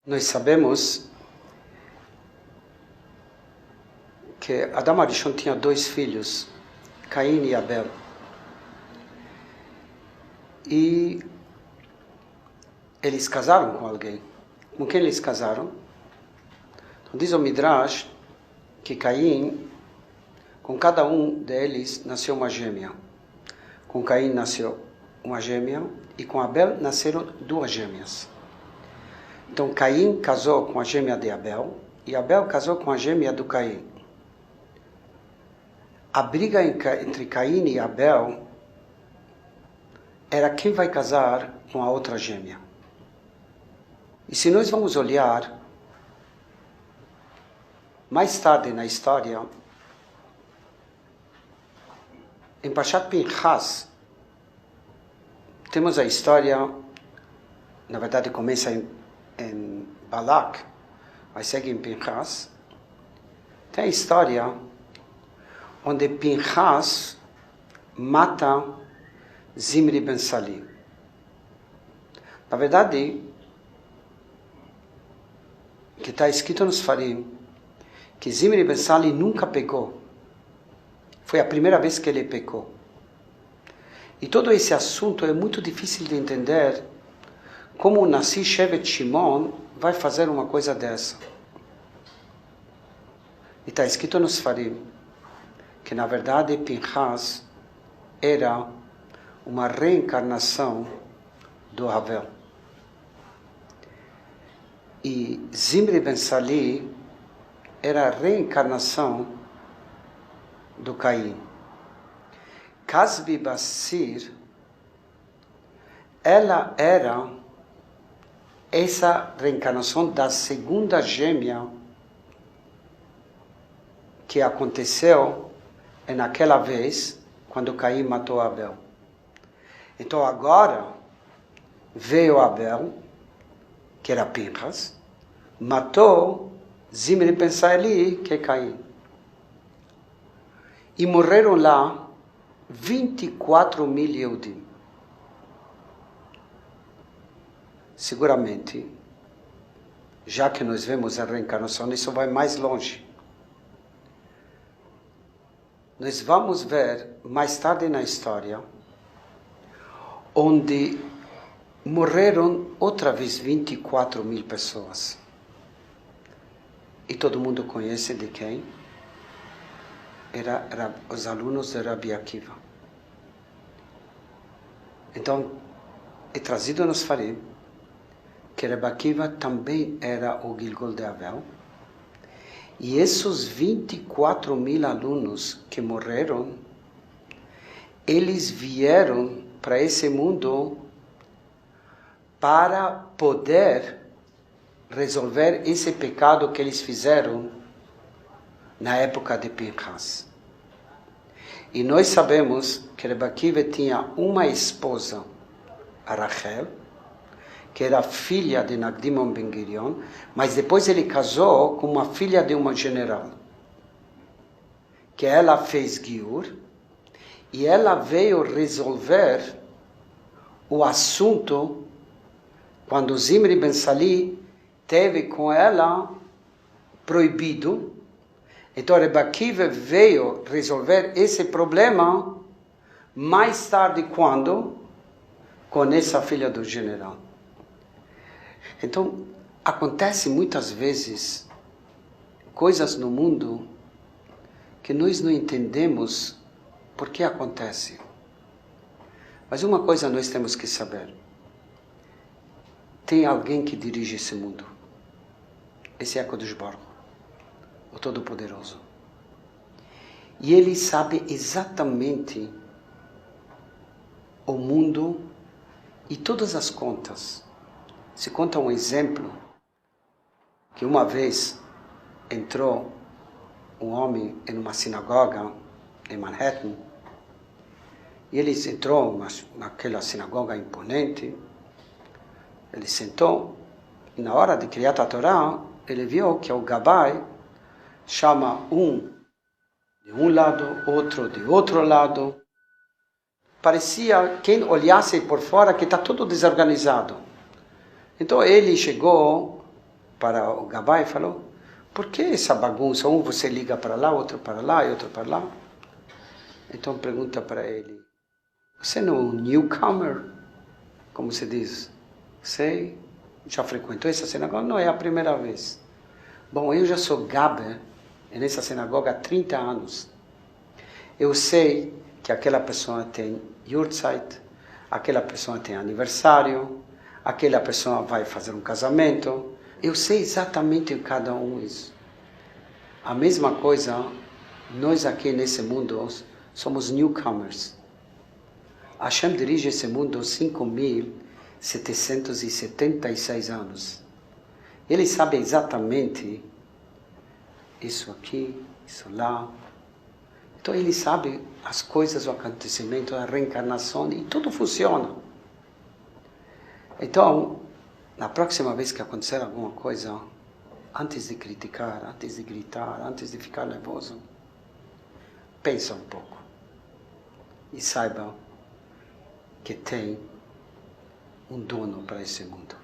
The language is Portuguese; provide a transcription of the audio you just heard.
Nós sabemos que Adão Arishon tinha 2 filhos, Caim e Abel. E eles casaram com alguém. Com quem eles casaram? Então, diz o Midrash que Caim, com cada um deles, nasceu uma gêmea. Com Caim nasceu uma gêmea e com Abel nasceram 2 gêmeas. Então Caim casou com a gêmea de Abel e Abel casou com a gêmea do Caim. A briga entre Caim e Abel era quem vai casar com a outra gêmea. E se nós vamos olhar mais tarde na história, em Parshat Pinchas, temos a história, na verdade começa em Balak, mas segue em Pinchas. Tem a história onde Pinchas mata Zimri ben Sali. Na verdade, que está escrito nos Farim, que Zimri ben Sali nunca pecou. Foi a primeira vez que ele pecou. E todo esse assunto é muito difícil de entender, como o Nasi Shevet Shimon vai fazer uma coisa dessa. E está escrito nos Farim, que na verdade Pinchas era uma reencarnação do Havel. E Zimri ben Sali era a reencarnação do Caim. Casbi Basir, ela era essa reencarnação da segunda gêmea que aconteceu naquela vez quando Caim matou Abel. Então agora veio Abel, que era Pinchas, matou Zimri ben Sali, que é Caim. E morreram lá 24.000 Yehudim. Seguramente, já que nós vemos a reencarnação, isso vai mais longe. Nós vamos ver mais tarde na história, onde morreram outra vez 24.000 pessoas. E todo mundo conhece de quem? Era os alunos de Rabi Akiva. Então, é trazido nos Farim que Rabi Akiva também era o Gilgul de Abel. E esses 24.000 alunos que morreram, eles vieram para esse mundo para poder resolver esse pecado que eles fizeram na época de Pinchas. E nós sabemos que Rabi Akiva tinha uma esposa, a Rachel, que era filha de Nagdimon ben Gurion, mas depois ele casou com uma filha de uma general, que ela fez Giur, e ela veio resolver o assunto quando Zimri ben Sali teve com ela proibido. Então Rabi Akiva veio resolver esse problema mais tarde, quando? Com essa filha do general. Então, acontece muitas vezes coisas no mundo que nós não entendemos por que acontece. Mas uma coisa nós temos que saber. Tem alguém que dirige esse mundo. Esse é Kadosh Baruch Hu, o Todo-Poderoso. E ele sabe exatamente o mundo e todas as contas. Se conta um exemplo, que uma vez entrou um homem em uma sinagoga em Manhattan, e ele entrou naquela sinagoga imponente, ele sentou, e na hora de criar a Torá, ele viu que o Gabai chama um de um lado, outro de outro lado. Parecia, quem olhasse por fora, que está tudo desorganizado. Então ele chegou para o Gabai e falou, por que essa bagunça? Um você liga para lá, outro para lá e outro para lá. Então pergunta para ele, você não é um newcomer? Como se diz? Você já frequentou essa sinagoga? Não, é a primeira vez. Bom, eu já sou Gaber nessa sinagoga há 30 anos. Eu sei que aquela pessoa tem Yurtzeit, aquela pessoa tem aniversário, aquela pessoa vai fazer um casamento. Eu sei exatamente em cada um isso. A mesma coisa, nós aqui nesse mundo somos newcomers. Hashem dirige esse mundo 5.776 anos. Ele sabe exatamente isso aqui, isso lá. Então ele sabe as coisas, o acontecimento, a reencarnação e tudo funciona. Então, na próxima vez que acontecer alguma coisa, antes de criticar, antes de gritar, antes de ficar nervoso, pensa um pouco e saiba que tem um dono para esse mundo.